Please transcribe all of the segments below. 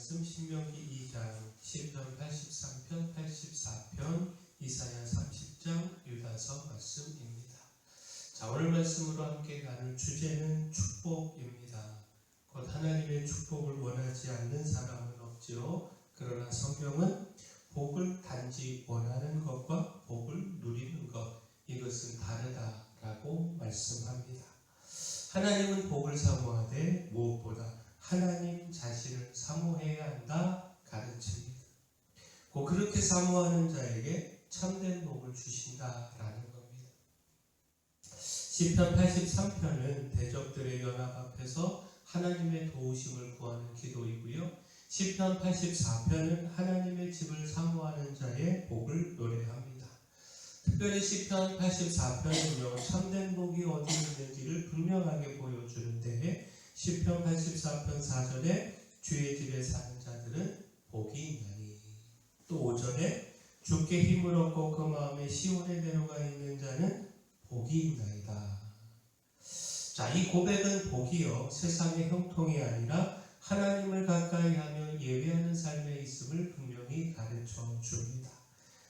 말씀 신명기 2장, 시편 83편, 84편, 이사야 30장, 유다서 말씀입니다. 자, 오늘 말씀으로 함께 나눌 주제는 축복입니다. 곧 하나님의 축복을 원하지 않는 사람은 없지요. 그러나 성경은 복을 단지 원하는 것과 복을 누리는 것, 이것은 다르다라고 말씀합니다. 하나님은 복을 사모하되 무엇보다 하나님 자신을 사모해야 한다 가르칩니다. 곧 그렇게 사모하는 자에게 참된 복을 주신다라는 겁니다. 시편 83편은 대적들의 연합 앞에서 하나님의 도우심을 구하는 기도이고요. 시편 84편은 하나님의 집을 사모하는 자의 복을 노래합니다. 특별히 시편 84편은요, 참된 복이 어디 있는지를 분명하게 보여주는데, 시편 84편 4절에 주의 집에 사는 자들은 복이 있나니, 또 5절에 주께 힘을 얻고 그 마음에 시온에 내려가 있는 자는 복이 있나이다. 자, 이 고백은 복이요, 세상의 형통이 아니라 하나님을 가까이 하며 예배하는 삶에 있음을 분명히 가르쳐 줍니다.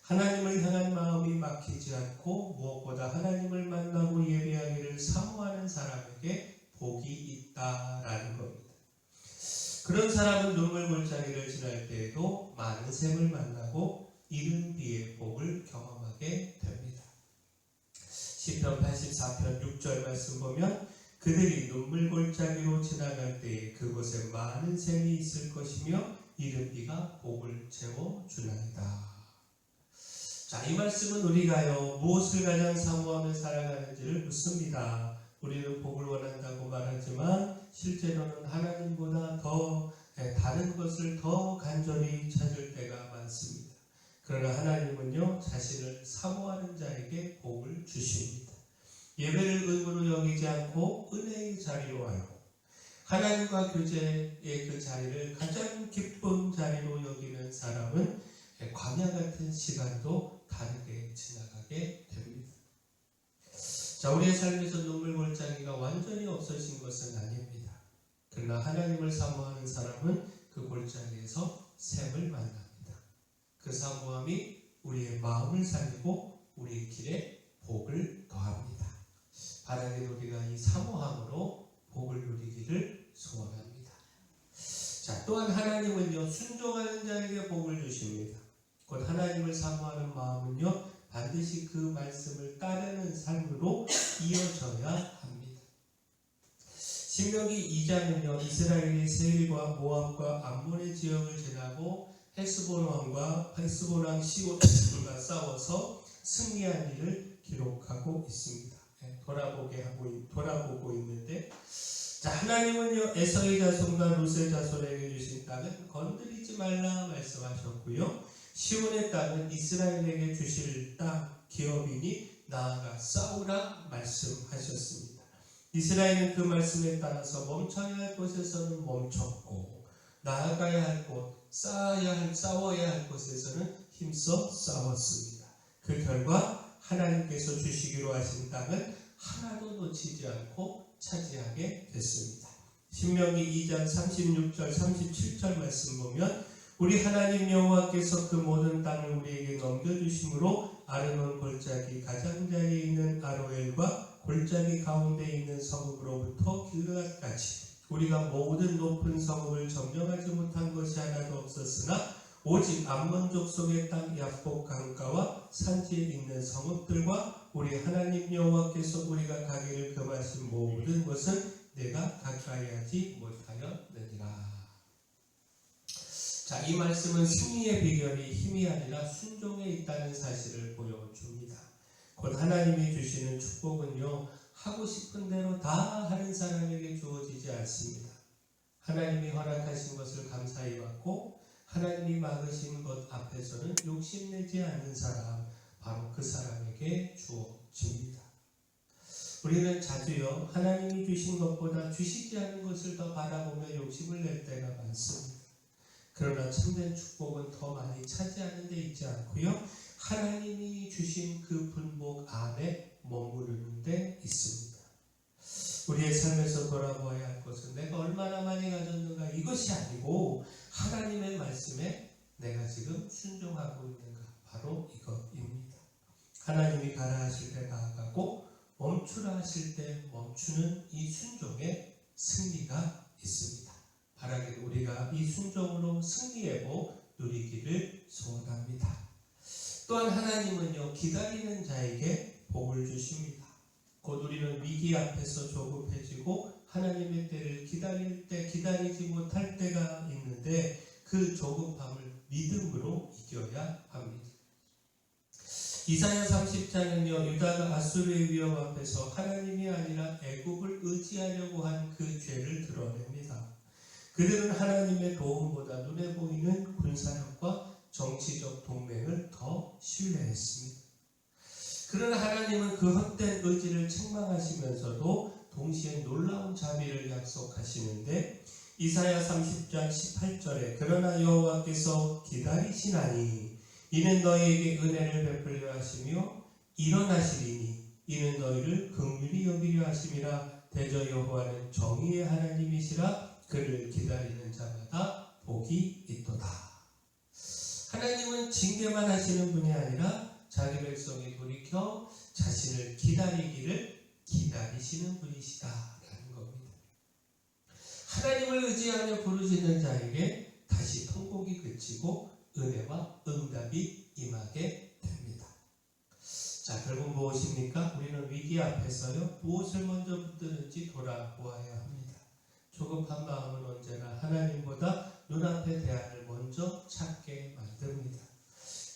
하나님을 향한 마음이 막히지 않고 무엇보다 하나님을 만나고 예배하기를 사모하는 사람에게 복이 있다라는 겁니다. 그런 사람은 눈물골짜기를 지날 때에도 많은 샘을 만나고 이른 비의 복을 경험하게 됩니다. 시편 84편 6절 말씀 보면 그들이 눈물골짜기로 지나갈 때에 그곳에 많은 샘이 있을 것이며 이른 비가 복을 채워주나이다. 자, 이 말씀은 우리가요, 무엇을 가장 사모하며 살아가는지를 묻습니다. 우리는 복을 원한다고 말하지만 실제로는 하나님보다 더 다른 것을 더 간절히 찾을 때가 많습니다. 그러나 하나님은요, 자신을 사모하는 자에게 복을 주십니다. 예배를 의무로 여기지 않고 은혜의 자리로 알고 하나님과 교제의 그 자리를 가장 기쁜 자리로 여기는 사람은 광야 같은 시간도 다르게 지나가게 됩니다. 자, 우리의 삶에서 눈물골짜기가 완전히 없어진 것은 아닙니다. 그러나 하나님을 사모하는 사람은 그 골짜기에서 샘을 만납니다. 그 사모함이 우리의 마음을 살리고 우리의 길에 복을 더합니다. 바라긴 우리가 이 사모함으로 복을 누리기를 소원합니다. 자, 또한 하나님은요, 순종하는 자에게 복을 주십니다. 곧 하나님을 사모하는 마음은요, 반드시 그 말씀을 따르는 삶으로 이어져야 합니다. 신명기 2장은요, 이스라엘이 세일과 모압과 암몬의 지역을 지나고 헤스본 왕 시온과 싸워서 승리한 일을 기록하고 있습니다. 돌아보고 있는데, 자, 하나님은요, 에서의 자손과 롯의 자손에게 주신 땅은 건드리지 말라 말씀하셨고요. 시온의 땅은 이스라엘에게 주실 땅, 기업이니 나아가 싸우라 말씀하셨습니다. 이스라엘은 그 말씀에 따라서 멈춰야 할 곳에서는 멈췄고 나아가야 할 곳, 싸워야 할 곳에서는 힘써 싸웠습니다. 그 결과 하나님께서 주시기로 하신 땅은 하나도 놓치지 않고 차지하게 됐습니다. 신명기 2장 36절 37절 말씀 보면 우리 하나님 여호와께서 그 모든 땅을 우리에게 넘겨주심으로 아르논 골짜기 가장자리에 있는 아로엘과 골짜기 가운데 있는 성읍으로부터 길르앗까지 우리가 모든 높은 성읍을 점령하지 못한 것이 하나도 없었으나 오직 암몬 족속의 땅 야복 강가와 산지에 있는 성읍들과 우리 하나님 여호와께서 우리가 가기를 금하신 모든 것은 내가 가까이 하지 못하였느니라. 자, 이 말씀은 승리의 비결이 힘이 아니라 순종에 있다는 사실을 보여줍니다. 곧 하나님이 주시는 축복은요, 하고 싶은 대로 다 하는 사람에게 주어지지 않습니다. 하나님이 허락하신 것을 감사히 받고 하나님이 막으신 것 앞에서는 욕심내지 않는 사람, 바로 그 사람에게 주어집니다. 우리는 자주요, 하나님이 주신 것보다 주시지 않은 것을 더 바라보며 욕심을 낼 때가 많습니다. 그러나 참된 축복은 더 많이 차지하는 데 있지 않고요, 하나님이 주신 그 분복 안에 머무르는 데 있습니다. 우리의 삶에서 돌아보아야 할 것은 내가 얼마나 많이 가졌는가 이것이 아니고 하나님의 말씀에 내가 지금 순종하고 있는가, 바로 이것입니다. 하나님이 가라 하실 때 나아가고 멈추라 하실 때 멈추는 이 순종에 승리가 있습니다. 바라기를 우리가 이 순종으로 승리의 복 누리기를 소원합니다. 또한 하나님은요, 기다리는 자에게 복을 주십니다. 곧 우리는 위기 앞에서 조급해지고 하나님의 때를 기다릴 때 기다리지 못할 때가 있는데 그 조급함을 믿음으로 이겨야 합니다. 이사야 30장은요, 유다가 아수르의 위협 앞에서 하나님이 아니라 애국을 의지하려고 한 그 죄를 드러냅니다. 그들은 하나님의 도움보다 눈에 보이는 군사력과 정치적 동맹을 더 신뢰했습니다. 그러나 하나님은 그 헛된 의지를 책망하시면서도 동시에 놀라운 자비를 약속하시는데 이사야 30장 18절에 그러나 여호와께서 기다리시나니 이는 너희에게 은혜를 베풀려 하시며 일어나시리니 이는 너희를 긍휼히 여기려 하심이라. 대저 여호와는 정의의 하나님이시라. 그를 기다리는 자마다 복이 있도다. 하나님은 징계만 하시는 분이 아니라 자기 백성이 돌이켜 자신을 기다리기를 기다리시는 분이시다라는 겁니다. 하나님을 의지하며 부르짖는 자에게 다시 통곡이 그치고 은혜와 응답이 임하게 됩니다. 자, 결국 무엇입니까? 우리는 위기 앞에서요, 무엇을 먼저 붙드는지 돌아보아야 합니다. 조급한 마음은 언제나 하나님보다 눈앞의 대안을 먼저 찾게 만듭니다.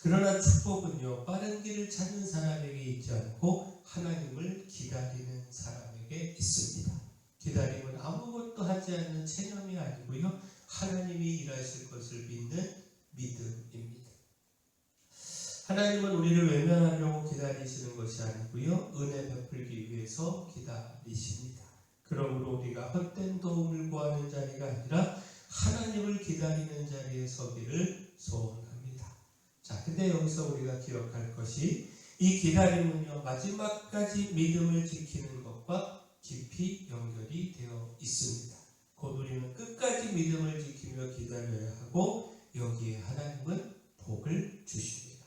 그러나 축복은요, 빠른 길을 찾는 사람에게 있지 않고 하나님을 기다리는 사람에게 있습니다. 기다림은 아무것도 하지 않는 체념이 아니고요, 하나님이 일하실 것을 믿는 믿음입니다. 하나님은 우리를 외면하려고 기다리시는 것이 아니고요, 은혜 베풀기 위해서 기다리십니다. 그러므로 우리가 헛된 도움을 구하는 자리가 아니라 하나님을 기다리는 자리에 서기를 소원합니다. 자, 근데 여기서 우리가 기억할 것이 이 기다림은요, 마지막까지 믿음을 지키는 것과 깊이 연결이 되어 있습니다. 곧 우리는 끝까지 믿음을 지키며 기다려야 하고 여기에 하나님은 복을 주십니다.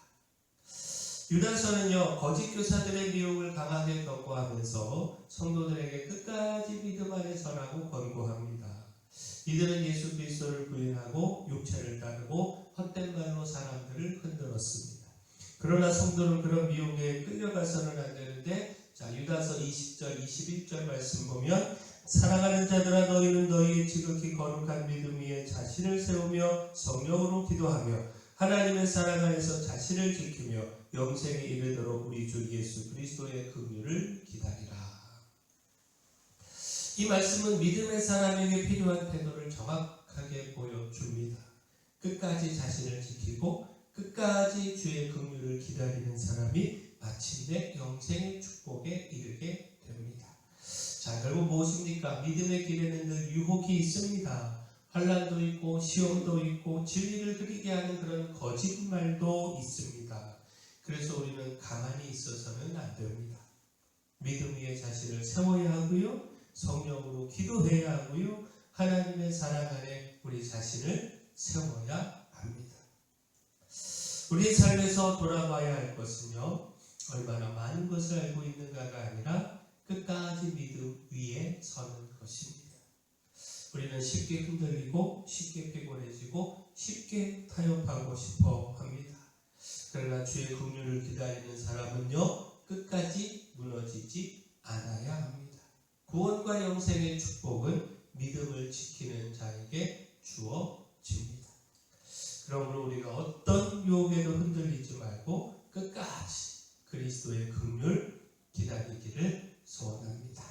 유다서는요, 거짓 교사들의 미혹을 강하게 경고하면서 성도들에게 끝까지 믿음 안에 서라고 권고합니다. 이들은 예수 그리스도를 부인하고 육체를 따르고 헛된 말로 사람들을 흔들었습니다. 그러나 성도는 그런 미혹에 끌려가서는 안 되는데, 자, 유다서 20절 21절 말씀 보면 사랑하는 자들아 너희는 너희의 지극히 거룩한 믿음 위에 자신을 세우며 성령으로 기도하며 하나님의 사랑 안에서 자신을 지키며 영생에 이르도록 우리 주 예수 그리스도의 긍휼을 기다리라. 이 말씀은 믿음의 사람에게 필요한 태도를 정확하게 보여줍니다. 끝까지 자신을 지키고 끝까지 주의 긍휼을 기다리는 사람이 마침내 영생의 축복에 이르게 됩니다. 자, 결국 무엇입니까? 믿음의 길에는 늘 유혹이 있습니다. 환난도 있고 시험도 있고 진리를 흐리게 하는 그런 거짓말도 있습니다. 그래서 우리는 가만히 있어서는 안 됩니다. 믿음 위에 자신을 세워야 하고요, 성령으로 기도해야 하고요, 하나님의 사랑 안에 우리 자신을 세워야 합니다. 우리의 삶에서 돌아봐야 할 것은요, 얼마나 많은 것을 알고 있는가가 아니라 끝까지 믿음 위에 서는 것입니다. 우리는 쉽게 흔들리고 쉽게 피곤해지고 쉽게 타협하고 싶어 합니다. 그러나 주의 긍휼을 기다리는 사람은요, 끝까지 무너지지 않아야 합니다. 구원과 영생의 축복은 믿음을 지키는 자에게 주어집니다. 그러므로 우리가 어떤 유혹에도 흔들리지 말고 끝까지 그리스도의 긍휼 기다리기를 소원합니다.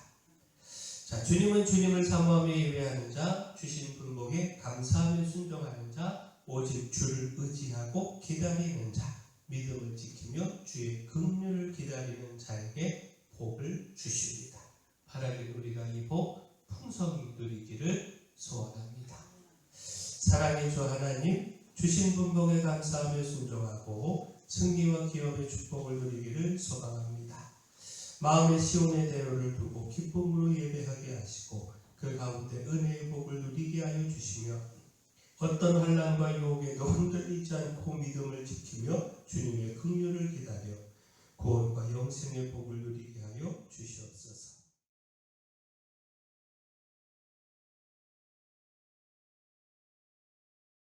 자, 주님은 주님을 사모하며 예배하는 자, 주신 분복에 감사하며 순종하는 자, 오직 주를 의지하고 기다리는 자, 믿음을 지키며 주의 긍휼을 기다리는 자에게 복을 주십니다. 바라기를 우리가 이 복 풍성히 누리기를 소원합니다. 사랑의 주 하나님, 주신 분복에 감사하며 순종하고 승리와 기업의 축복을 누리기를 소망합니다. 마음의 시온의 대로를 두고 기쁨으로 예배하게 하시고 그 가운데 은혜의 복을 누리게 하여 주시며 어떤 환난과 유혹에도 흔들리지 않고 믿음을 지키며